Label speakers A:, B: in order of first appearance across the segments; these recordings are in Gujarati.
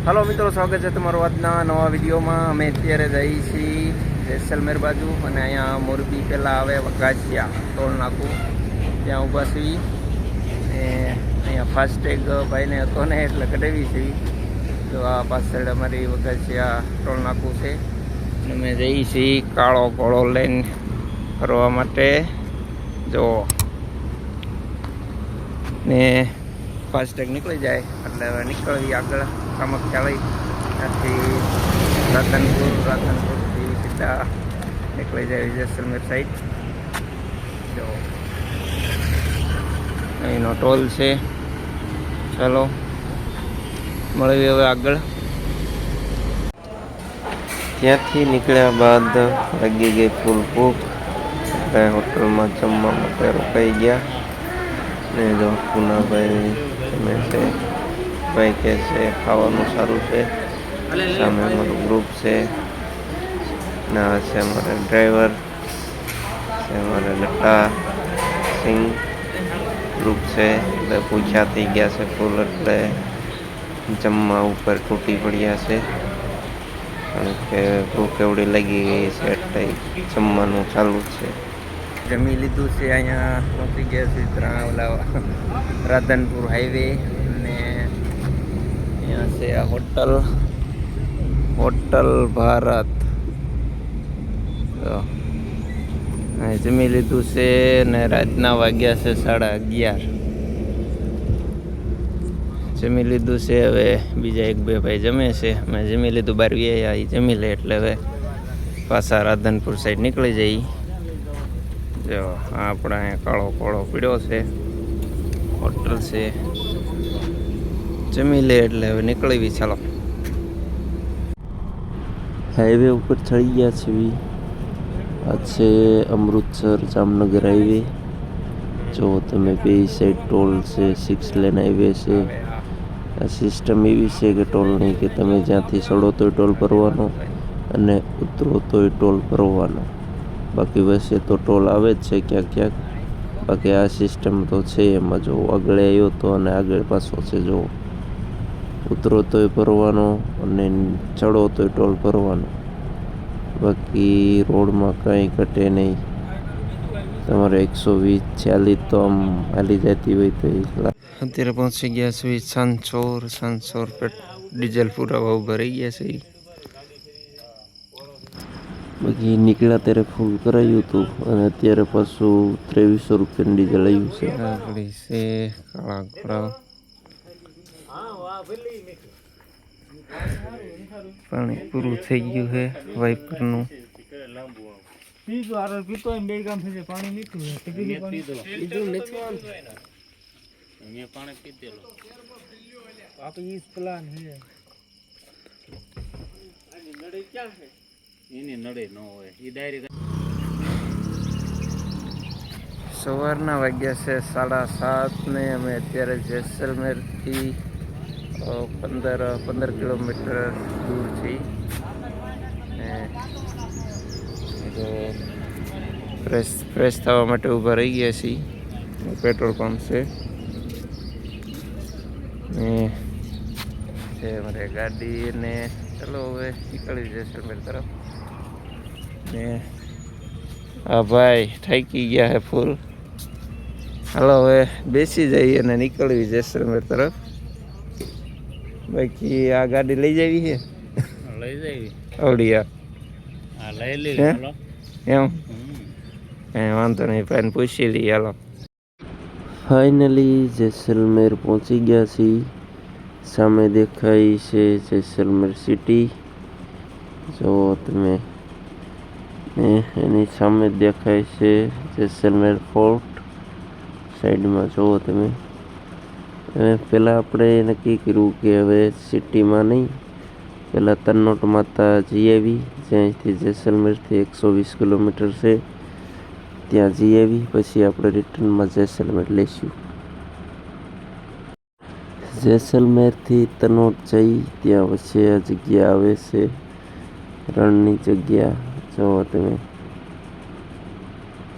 A: હાલો મિત્રો, સ્વાગત છે તમારું આજના નવા વિડીયોમાં. અમે અત્યારે જઈએ છીએ જેસલમેર બાજુ અને અહીંયા મોરબી પહેલાં આવે વઘાસિયા ટોલ નાકું, ત્યાં ઊભા છીએ. ને અહીંયા ફાસ્ટેગ ભાઈને હતો ને એટલે કઢાવી છીએ. તો આ પાછળ અમારી વઘાસિયા ટોલ નાકું છે. અમે જઈએ છીએ કાળો ઘોડો લઈને ફરવા માટે. જો ને ફાસ્ટેગ નીકળી જાય એટલે હવે નીકળવી આગળ કામખ્યાલય, ત્યાંથી રાધનપુરથી સીધા નીકળી જાય જેસલમેર સાઈડ. જો અહીંનો ટોલ છે. ચાલો મળીએ હવે આગળ. ત્યાંથી નીકળ્યા બાદ લાગી ગઈ ફૂલ ભૂખ, એટલે હોટલમાં જમવા માટે રોકાઈ ગયા. ને જો પૂનાભાઈ જમે છે, ભાઈ કહે છે ખાવાનું સારું છે. સામે અમારું ગ્રુપ છે, ના છે અમારા ડ્રાઈવર છે, અમારા લટ્ટા સિંહ ગ્રુપ છે. એટલે પૂછ્યા થઈ ગયા છે ફૂલ, એટલે જમવા ઉપર તૂટી પડ્યા છે, કારણ કે ભૂખ એવડી લાગી ગઈ છે એટલે જમવાનું ચાલુ છે. જમી લીધું છે, અહીંયા પહોંચી ગયા છે ઓલા રાધનપુર હાઈવે. અને અહીંયા છે આ હોટલ ભારત. જમી લીધું છે ને રાતના વાગ્યા છે 11:30. જમી લીધું છે. હવે બીજા 1-2 ભાઈ જમે છે. મેં જમી લીધું, 12 એ જમી લે એટલે હવે પાછા રાધનપુર સાઈડ નીકળી જઈએ. જો આપણે અહીંયા કાળો કોળો પીડ્યો છે, હોટલ છે. જમી લે એટલે હવે નીકળવી. ચાલો હાઈવે ઉપર ચડી ગયા છે. આ છે અમૃતસર જામનગર હાઈવે. જો તમે બે સાઈડ ટોલ છે, 6 લેન હાઈવે છે. આ સિસ્ટમ એવી છે કે ટોલ નહીં કે તમે જ્યાંથી ચડો તોય ટોલ ભરવાનો અને ઉતરો તોય ટોલ ભરવાનો. બાકી વચ્ચે તો ટોલ આવે જ છે ક્યાંક ક્યાંક. બાકી આ સિસ્ટમ તો છે એમાં. જો આગળ આવ્યો તો અને આગળ પાછો છે. જો ઉતરો તોય ભરવાનો અને ચડો તોય ટોલ ભરવાનો. બાકી રોડમાં કંઈ ઘટે નહીં. તમારે 120-40 તો આમ હાલી જતી હોય તો. અત્યારે પહોંચી ગયા છે સાંસોર ડીઝલ પુરાવા ઉભા રહી ગયા છે. બાકી નીકળ્યા ત્યારે ફૂલ કરાયું હતું અને અત્યારે પાછું 2300 રૂપિયાનું ડીઝલ આવ્યું છે. આગળ છે કાળા ઘોડા. પાણી પૂરું થઈ ગયું છે વાઇપરનું. સવારના વાગ્યા છે 7:30 ને અમે અત્યારે જેસલમેરથી 15 કિલોમીટર દૂર છીએ. તો ફ્રેશ થવા માટે ઊભા રહી ગયા છીએ. પેટ્રોલ પંપ છે ને છે અમારે ગાડી. ને ચલો હવે નીકળી જેસલમેર તરફ. ને હા ભાઈ થાકી ગયા છે ફૂલ. હાલો હવે બેસી જઈએ અને નીકળવી જેસલમેર તરફ. બાકી આ ગાડી લઈ જવી છે, લઈ જવી આવડિયા. હા લઈ લેવી. એમ કંઈ વાંધો નહીં, ભાઈને પૂછી લઈએ. હાલો ફાઇનલી જેસલમેર પહોંચી ગયા છીએ. સામે દેખાય છે જેસલમેર સિટી. જુઓ તમે, એની સામે દેખાય છે જેસલમેર ફોર્ટ. સાઈડમાં જુઓ તમે. પહેલાં આપણે નક્કી કર્યું કે હવે સિટીમાં નહીં, પહેલાં તન્નોટ માતા જઈ આવી, જ્યાંથી જેસલમેરથી 120 કિલોમીટર છે. ત્યાં જઈ આવી પછી આપણે રિટર્નમાં જેસલમેર લઈશું. જેસલમેરથી તન્નોટ જઈ ત્યાં વચ્ચે આ જગ્યા આવે છે, રણની જગ્યા. જુઓ તમે.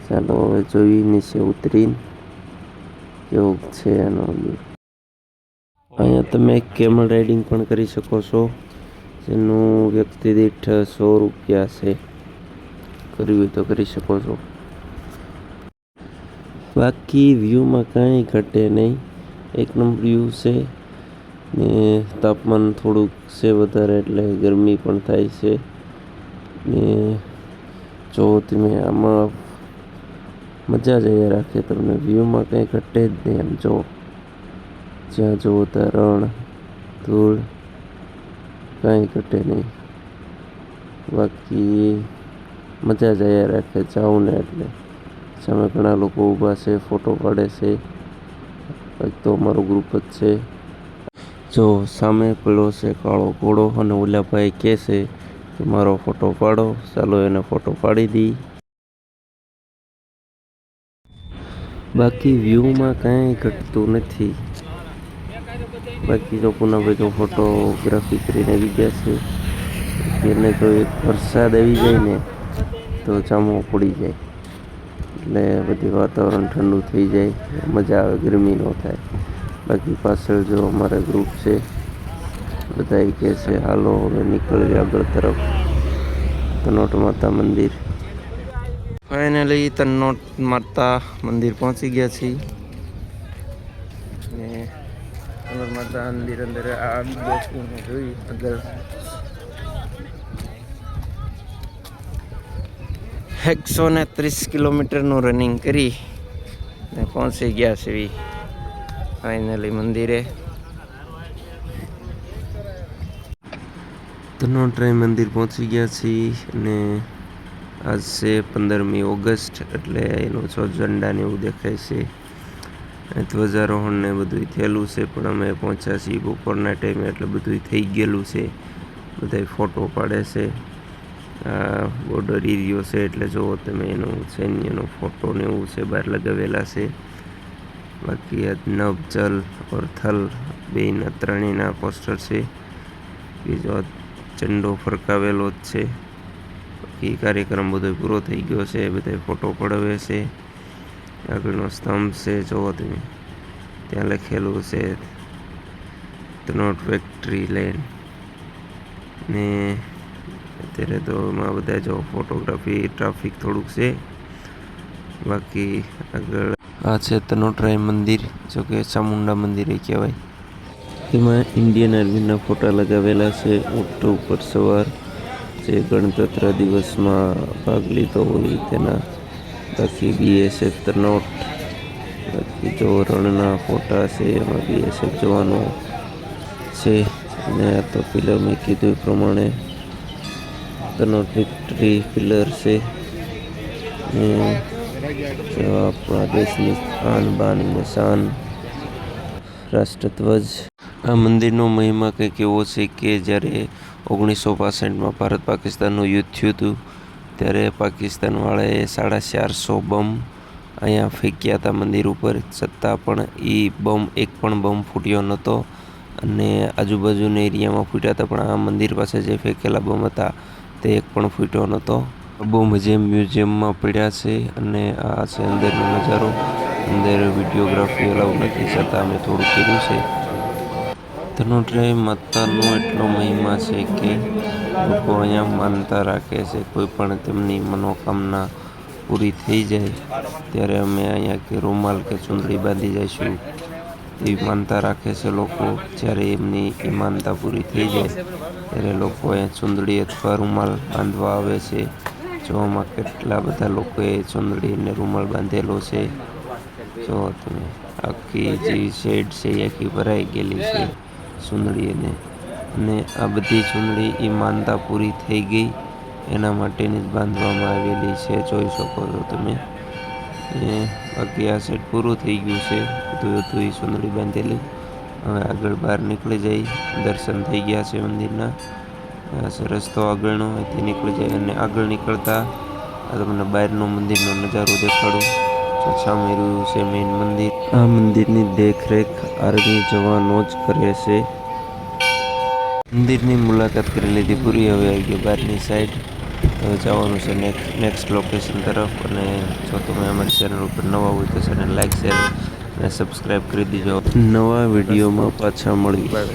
A: ચાલો હવે જોઈ નીચે ઉતરીને કેવું છે એનો વ્યૂ. અહીંયા તમે કેમલ રાઇડિંગ પણ કરી શકો છો, જેનું વ્યક્તિ દીઠ 100 રૂપિયા છે. કરવી હોય તો કરી શકો છો. બાકી વ્યૂમાં કાંઈ ઘટે નહીં, એક નંબર વ્યૂ છે. ને તાપમાન થોડુંક છે વધારે એટલે ગરમી પણ થાય છે. ને જો તમે આમાં મજા જ અહીંયા રાખે તમને, વ્યૂમાં કંઈ ઘટે જ નહીં. એમ જો જ્યાં જુઓ ત્યાં રણ, ધૂળ, કાંઈ ઘટે નહીં. બાકી મજા જ અહીંયા રાખે જાઉં ને એટલે. સામે ઘણા લોકો ઊભા છે, ફોટો પાડે છે. બાકી તો અમારું ગ્રુપ જ છે. જો સામે પેલો છે કાળો ઘોડો, અને ઓલા ભાઈ કહે છે કે મારો ફોટો પાડો. ચાલો એને ફોટો પાડી દઈ. બાકી વ્યૂમાં કાંઈ ઘટતું નથી. બાકી જો પૂનાભાઈ તો ફોટોગ્રાફી કરીને આવી ગયા છે. એને તો એક વરસાદ આવી જાય ને તો જામો પડી જાય, એટલે બધી વાતાવરણ ઠંડુ થઈ જાય, મજા આવે, ગરમી ન થાય. બાકી પાછળ જો અમારા ગ્રુપ છે, બધા કહે છે હાલો હવે નીકળીએ આગળ તરફ. તનોટ માતા મંદિર. ફાઇનલી તનોટ માતા મંદિર પહોંચી ગયા છીએ. ને તનોટ માતા મંદિર અંદર આવી ગયા છું. જોઈ આગળ 130 કિલોમીટરનું રનિંગ કરી ને પહોંચી ગયા છીએ ફાઇનલી મંદિરે. તનોટરાય મંદિર પહોંચી ગયા છીએ અને આજ છે 15મી ઓગસ્ટ, એટલે એનું ઝંડા ને એવું દેખાય છે. ધ્વજારોહણ ને બધું થયેલું છે, પણ અમે પહોંચ્યા છીએ બપોરના ટાઈમે, એટલે બધું થઈ ગયેલું છે. બધા ફોટો પાડે છે. આ બોર્ડર એરિયો છે, એટલે જુઓ તમે એનું સૈન્યનો ફોટો ને એવું છે બહાર લગાવેલા છે. બાકી આ નભ, જલ ઓર થલ બેના ત્રણેયના પોસ્ટર છે. બીજો ઝંડો ફરકાવેલો જ છે. બાકી કાર્યક્રમ બધો પૂરો થઈ ગયો છે. બધા ફોટો પડાવે છે. આગળનો સ્તંભ છે, જુઓ તમે, ત્યાં લખેલું છે તનોટ ફેક્ટરી લેન્ડ. ને અત્યારે તો એમાં બધા જો ફોટોગ્રાફી, ટ્રાફિક થોડુંક છે. બાકી આગળ આ છે તનોટરાય મંદિર, જો કે ચામુંડા મંદિર એ કહેવાય. તેમાં ઇન્ડિયન આર્મીના ફોટા લગાવેલા છે. ઊંટ ઉપર સવાર, જે ગણતંત્ર દિવસમાં ભાગ લીધો હોય તેના. બાકી BSF તનોટ. બાકી જો રણના ફોટા છે, એમાં BSF જવાનો છે. અને આ તો પિલર મેં કીધું એ પ્રમાણે તનોટ વિક્ટરી પિલર છે. આપણા દેશની આન બાન ને શાન, રાષ્ટ્રધ્વજ. આ મંદિરનો મહિમા કંઈક એવો છે કે જ્યારે 1965માં ભારત પાકિસ્તાનનું યુદ્ધ થયું હતું, ત્યારે પાકિસ્તાનવાળાએ 450 બમ અહીંયા ફેંક્યા હતા મંદિર ઉપર. છતાં પણ એ એક પણ બમ ફૂટ્યો નહોતો, અને આજુબાજુના એરિયામાં ફૂટ્યા હતા, પણ આ મંદિર પાસે જે ફેંકેલા બમ હતા તે એક પણ ફૂટ્યો નહોતો. બહુ મ્યુઝિયમમાં પડ્યા છે. અને આ છે અંદરનો નજારો. અંદર વિડીયોગ્રાફી અલાઉ નથી, છતાં અમે થોડું કર્યું છે. તનોટરાય માતાનો એટલો મહિમા છે કે લોકો અહીંયા માનતા રાખે છે. કોઈ પણ તેમની મનોકામના પૂરી થઈ જાય ત્યારે અમે અહીંયા કે રૂમાલ કે ચૂંદડી બાંધી જઈશું, એવી માનતા રાખે છે લોકો. જ્યારે એમની એ માનતા પૂરી થઈ જાય ત્યારે લોકો અહીંયા ચૂંદડી અથવા રૂમાલ બાંધવા આવે છે. જોવામાં કેટલા બધા લોકોએ ચૂંદડી અને રૂમાલ બાંધેલો છે. જો તમે આખી જે શેડ છે એ આખી ભરાઈ ગયેલી છે ચૂંદડી. અને આ બધી ચૂંદડી એ માનતા પૂરી થઈ ગઈ એના માટેની જ બાંધવામાં આવેલી છે, જોઈ શકો છો તમે. બાકી આ સેટ પૂરું થઈ ગયું છે, બધું હતું એ ચૂંદડી બાંધેલી. હવે આગળ બહાર નીકળી જઈ, દર્શન થઈ ગયા છે મંદિરના. રસ્તો આગળનો અહીંથી નીકળી જાય, અને આગળ નીકળતા આ તમને બહારનો મંદિરનો નજારો દેખાડું. જો સામે રહ્યું છે મેઇન મંદિર. આ મંદિરની દેખરેખ આર્મી જવાનો જ કરે છે. મંદિરની મુલાકાત કરી લીધી પૂરી. હવે આવી ગયો બહારની સાઈડ. હવે જવાનું છે નેક્સ્ટ લોકેશન તરફ. અને જો તમે અમારી ચેનલ ઉપર નવા હોય તો ચેનલ લાઈક, શેર અને સબસ્ક્રાઈબ કરી દીજો. નવા વિડીયોમાં પાછા મળીએ.